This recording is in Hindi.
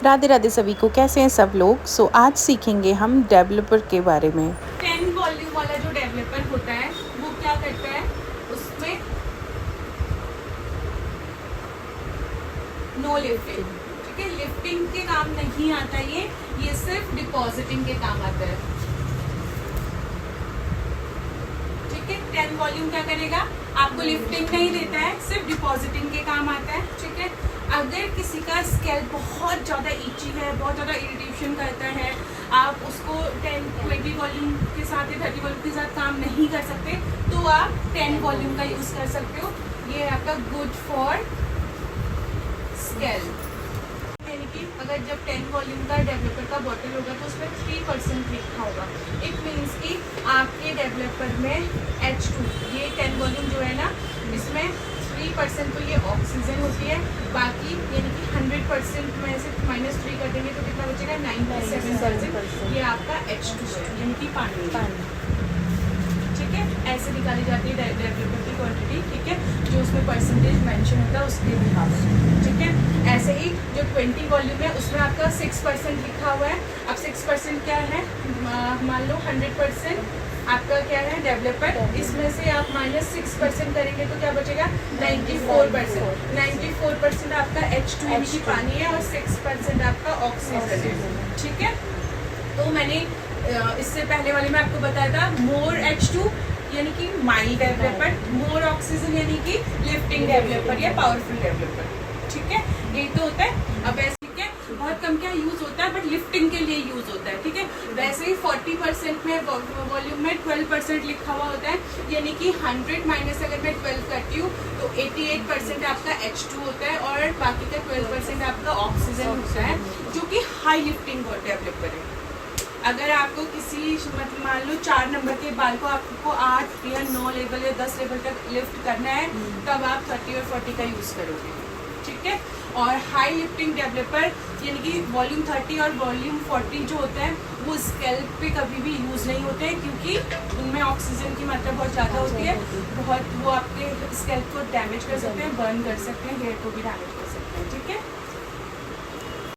राधे राधे सभी को, कैसे हैं सब लोग। आज सीखेंगे हम डेवलपर के बारे में। 10 वॉल्यूम वाला जो डेवलपर होता है वो क्या करता है, उसमें नो लिफ्टिंग, ठीक है। लिफ्टिंग के काम नहीं आता ये सिर्फ डिपॉजिटिंग के काम आता है, ठीक है। 10 वॉल्यूम क्या करेगा, आपको लिफ्टिंग नहीं देता है, सिर्फ डिपॉजिटिंग के काम आता है, ठीक है। अगर किसी का स्कैल्प बहुत ज़्यादा इची है, बहुत ज़्यादा इरिटेशन करता है, आप उसको 10-20 वॉल्यूम के साथ या 30 वॉल्यूम के साथ काम नहीं कर सकते, तो आप 10 वॉल्यूम का यूज़ कर सकते हो। ये है आपका गुड फॉर स्कैल्प। यानी कि अगर जब 10 वॉल्यूम का डेवलपर का बॉटल होगा तो उसमें 3% लिखा होगा। इट मीन्स कि आपके डेवलपर में H2, ये 10 वॉल्यूम जो है ना, इसमें 3% तो ये ऑक्सीजन होती है, बाकी यानी कि 100% में से -3 कर देंगे तो कितना बचेगा, 97%। ये आपका H2 है, यानी कि पानी, ठीक है। ऐसे निकाली जाती है डेवलपर की क्वांटिटी, ठीक है, जो उसमें परसेंटेज मेंशन होता है उसके हिसाब से, ठीक है। ऐसे ही जो 20 वॉल्यूम है उसमें आपका 6% लिखा हुआ है। अब 6% क्या है, मान लो 100% आपका क्या है डेवलपर, इसमें से आप -6% करेंगे तो क्या बचेगा, 94%। 94% आपका H2 यानी कि पानी है और 6% आपका ऑक्सीजन है, ठीक है। तो मैंने इससे पहले वाले में आपको बताया था मोर H2 यानी कि माइल्ड डेवलपर, मोर ऑक्सीजन यानी कि लिफ्टिंग डेवलपर या पावरफुल डेवलपर, ठीक है। यही तो होता है। अब ऐसे क्या बहुत कम क्या यूज होता है, बट लिफ्टिंग के लिए यूज होता है, ठीक है। वैसे ही 40% में वॉल्यूम में 12% लिखा हुआ होता है, यानी कि 100 माइनस अगर मैं 12 करती हूँ तो 88% आपका H2 होता है और बाकी का 12% आपका ऑक्सीजन होता है, जो कि हाई लिफ्टिंग डेवलपर है। अगर आपको किसी मतलब मान लो 4 नंबर के बाल को आपको 8 या 9 लेवल या 10 लेवल तक लिफ्ट करना है, तब आप 30 और 40 का यूज़ करोगे, ठीक है। और हाई लिफ्टिंग डेवलपर यानी कि वॉल्यूम 30 और वॉल्यूम 40 जो होता है वो स्कैल्प पे कभी भी यूज़ नहीं होते हैं, क्योंकि उनमें ऑक्सीजन की मात्रा बहुत ज़्यादा होती है, वो आपके स्कैल्प को डैमेज कर सकते हैं, बर्न कर सकते हैं, हेयर को भी डैमेज कर सकते हैं, ठीक है।